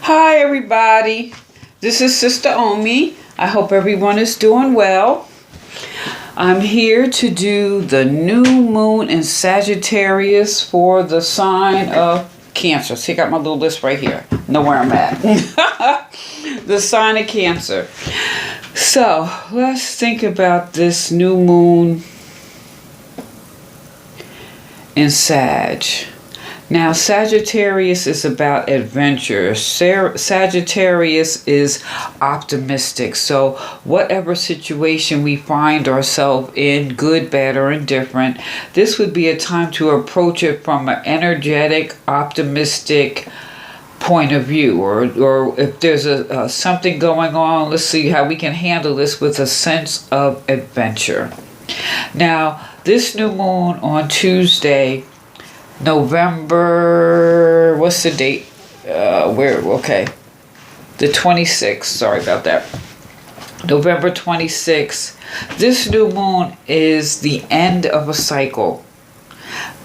Hi everybody, this is Sister Omi. I hope everyone is doing well. I'm here to do the new moon in Sagittarius for the sign of Cancer. See, I got my little list right here. Know where I'm at. The sign of Cancer. So, let's think about this new moon in Sag. Now, Sagittarius is about adventure. Sagittarius is optimistic. So, whatever situation we find ourselves in, good, bad, or indifferent, this would be a time to approach it from an energetic, optimistic point of view. Or if there's something going on, let's see how we can handle this with a sense of adventure. Now, this new moon on Tuesday, November, what's the date? The 26th, sorry about that. November 26th. This new moon is the end of a cycle.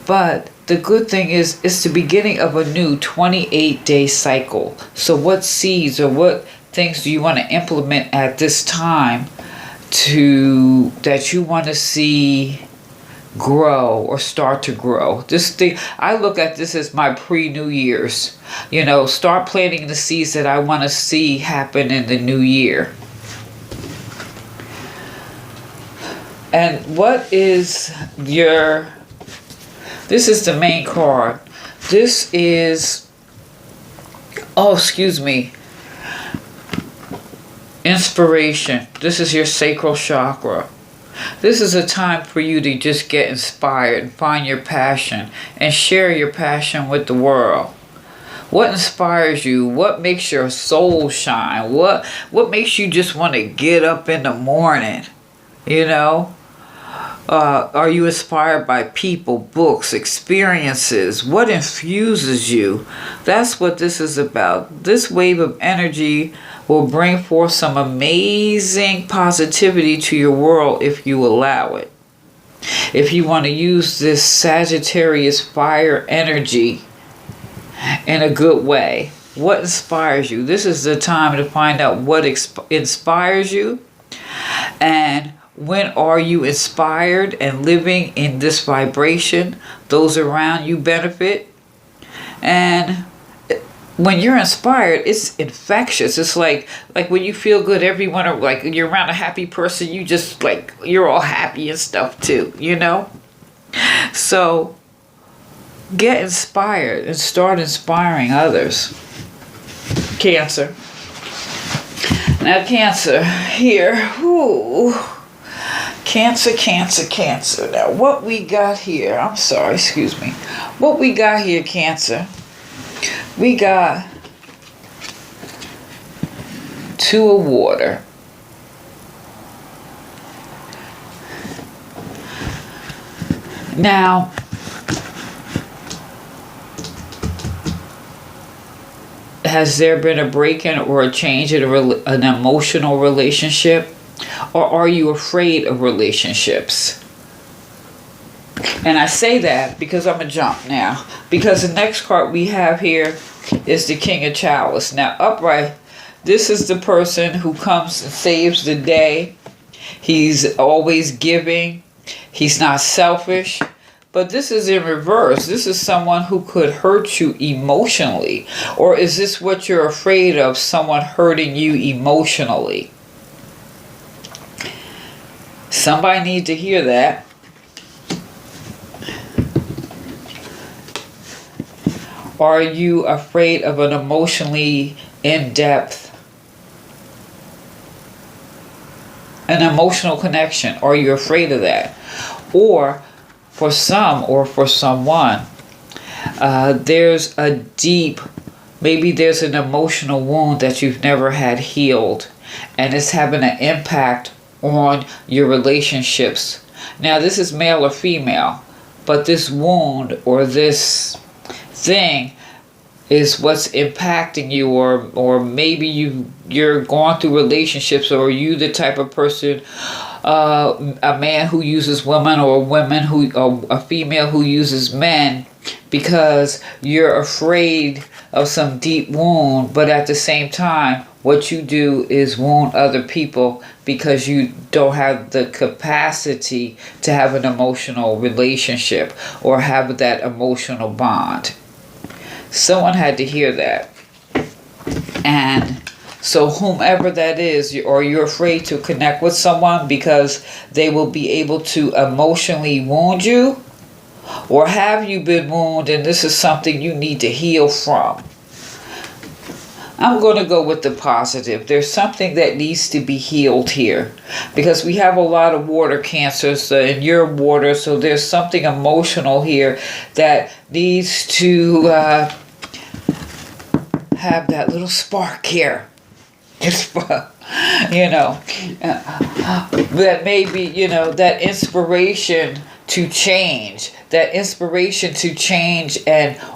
But the good thing is, it's the beginning of a new 28-day cycle. So what seeds or what things do you want to implement at this time that you want to see grow or start to grow? I look at this as my pre-New Year's. Start planting the seeds that I want to see happen in the new year. And this is the main card. This is, inspiration. This is your sacral chakra. This is a time for you to just get inspired and find your passion and share your passion with the world. What inspires you? What makes your soul shine? What makes you just want to get up in the morning? Are you inspired by people, books, experiences? What infuses you? That's what this is about. This wave of energy will bring forth some amazing positivity to your world if you allow it. If you want to use this Sagittarius fire energy in a good way. What inspires you? This is the time to find out what inspires you, and when are you inspired and living in this vibration. Those around you benefit. And when you're inspired, it's infectious. It's like when you feel good, everyone are like, you're around a happy person, you're all happy and stuff too, So get inspired and start inspiring others. Cancer. Now Cancer here. Ooh. Cancer. Now what we got here, what we got here, Cancer. We got Two of Water. Now, has there been a break-in or a change in an emotional relationship? Or are you afraid of relationships? And I say that because I'm going to jump now. Because the next card we have here is the King of Chalice. Now, upright, this is the person who comes and saves the day. He's always giving. He's not selfish. But this is in reverse. This is someone who could hurt you emotionally. Or is this what you're afraid of, someone hurting you emotionally? Somebody needs to hear that. Are you afraid of an emotionally in-depth, an emotional connection? Are you afraid of that? Or for some or for someone, there's a deep, maybe there's an emotional wound that you've never had healed, and it's having an impact on your relationships. Now, this is male or female, but this wound or this thing is what's impacting you, or maybe you're going through relationships, or are you the type of person, a man who uses women, or a female who uses men, because you're afraid of some deep wound, but at the same time, what you do is wound other people because you don't have the capacity to have an emotional relationship or have that emotional bond. Someone had to hear that. And so whomever that is, or you're afraid to connect with someone because they will be able to emotionally wound you, or have you been wounded and this is something you need to heal from? I'm going to go with the positive. There's something that needs to be healed here because we have a lot of water cancers in your water, so there's something emotional here that needs to have that little spark here. That maybe, that inspiration to change,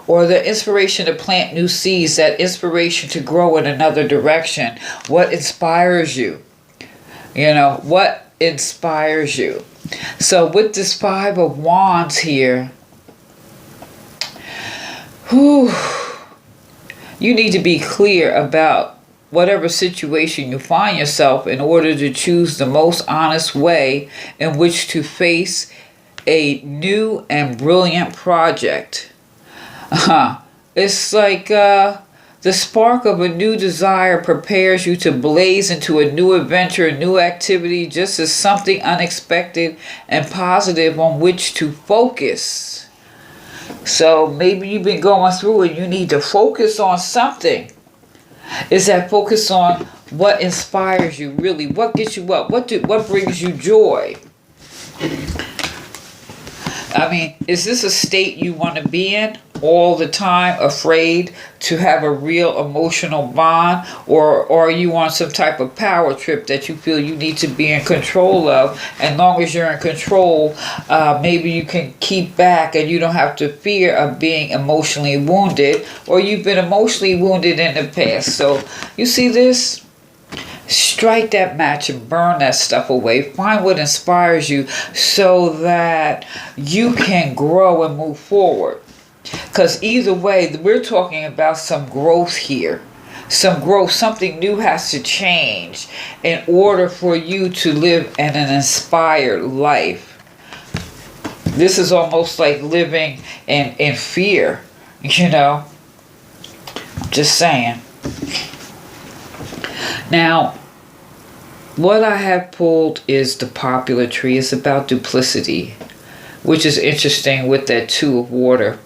or the inspiration to plant new seeds, that inspiration to grow in another direction. What inspires you? What inspires you? So with this Five of Wands here, you need to be clear about whatever situation you find yourself in order to choose the most honest way in which to face a new and brilliant project. It's like the spark of a new desire prepares you to blaze into a new adventure, a new activity, just as something unexpected and positive on which to focus. So maybe you've been going through and you need to focus on something. Is that focus on what inspires you, really? What gets you up? What brings you joy? I mean, is this a state you want to be in all the time, afraid to have a real emotional bond? Or are you on some type of power trip that you feel you need to be in control of? And long as you're in control, maybe you can keep back and you don't have to fear of being emotionally wounded, or you've been emotionally wounded in the past. So you see this? Strike that match and burn that stuff away. Find what inspires you so that you can grow and move forward. Because either way, we're talking about some growth here. Some growth, something new has to change in order for you to live an inspired life. This is almost like living in fear, I'm just saying. Now, what I have pulled is the popular tree. It's about duplicity, which is interesting with that Two of Water.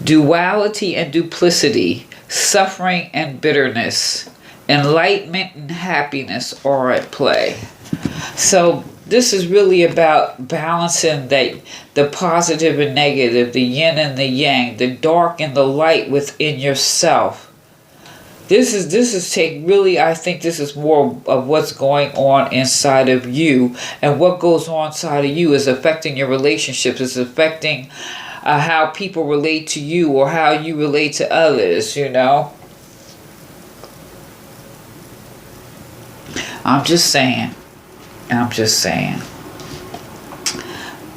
Duality and duplicity, suffering and bitterness, enlightenment and happiness are at play. So this is really about balancing the positive and negative, the yin and the yang, the dark and the light within yourself. This is I think this is more of what's going on inside of you, and what goes on inside of you is affecting your relationships, is affecting how people relate to you or how you relate to others, I'm just saying.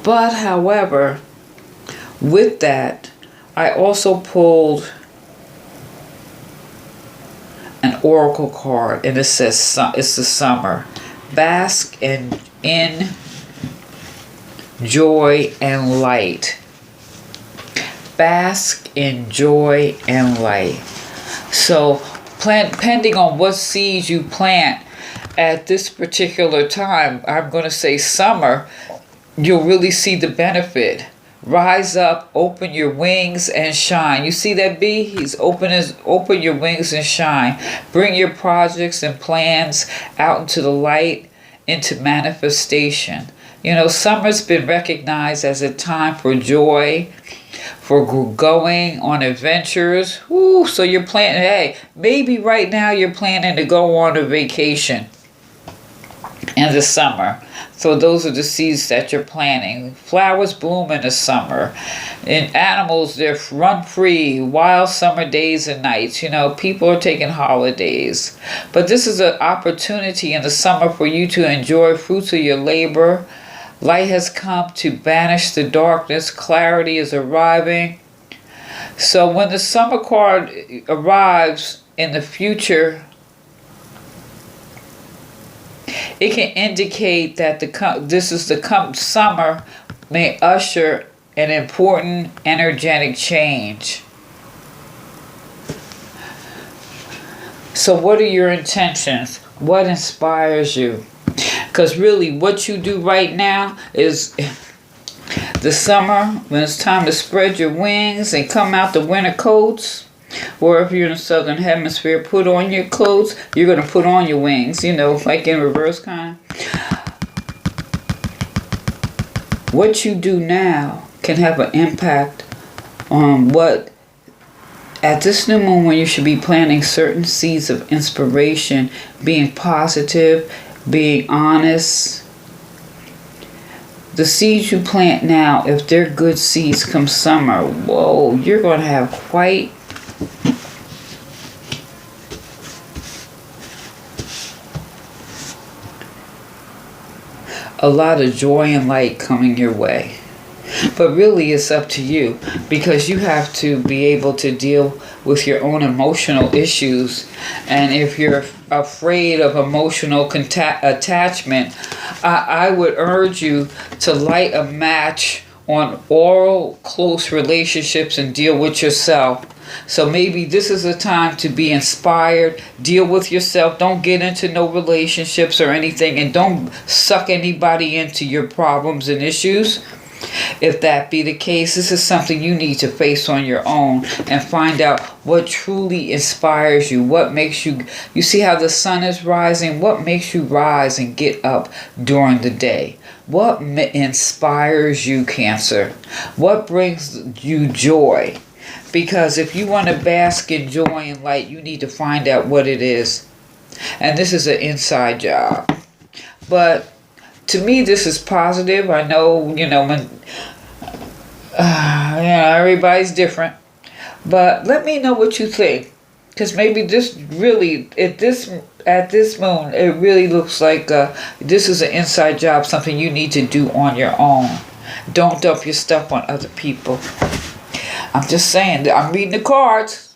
But however, with that, I also pulled an oracle card, and it says it's the summer. Bask in joy and light. Bask in joy and light. So depending on what seeds you plant at this particular time, I'm going to say summer, you'll really see the benefit. Rise up, open your wings and shine. You see that bee? He's open your wings and shine. Bring your projects and plans out into the light, into manifestation. Summer's been recognized as a time for joy, for going on adventures. So you're planning, hey, maybe right now you're planning to go on a vacation in the summer. So those are the seeds that you're planting. Flowers bloom in the summer. And animals, they run free. Wild summer days and nights. People are taking holidays. But this is an opportunity in the summer for you to enjoy fruits of your labor. Light has come to banish the darkness. Clarity is arriving. So when the summer card arrives in the future, it can indicate that the summer may usher an important energetic change. So what are your intentions? What inspires you? Because really what you do right now is the summer, when it's time to spread your wings and come out the winter coats, or if you're in the southern hemisphere, put on your clothes, you're going to put on your wings, like in reverse kind. What you do now can have an impact on what, at this new moon, when you should be planting certain seeds of inspiration, being positive, being honest. The seeds you plant now, if they're good seeds come summer, whoa, you're going to have quite a lot of joy and light coming your way. But really it's up to you, because you have to be able to deal with your own emotional issues. And if you're afraid of emotional attachment, I would urge you to light a match on oral close relationships and deal with yourself. So maybe this is a time to be inspired. Deal with yourself. Don't get into no relationships or anything, and don't suck anybody into your problems and issues. If that be the case, this is something you need to face on your own and find out what truly inspires you. What makes you see how the sun is rising? What makes you rise and get up during the day? What inspires you, Cancer? What brings you joy? Because if you want to bask in joy and light, you need to find out what it is. And this is an inside job. But to me, this is positive. I know, when everybody's different. But let me know what you think. Because maybe this really, at this moon, it really looks like this is an inside job, something you need to do on your own. Don't dump your stuff on other people. I'm just saying, I'm reading the cards.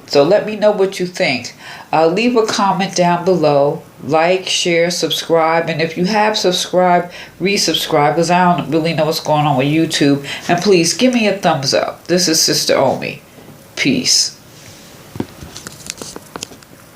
So let me know what you think. Leave a comment down below. Like, share, subscribe. And if you have subscribed, resubscribe, because I don't really know what's going on with YouTube. And please give me a thumbs up. This is Sister Omi. Peace.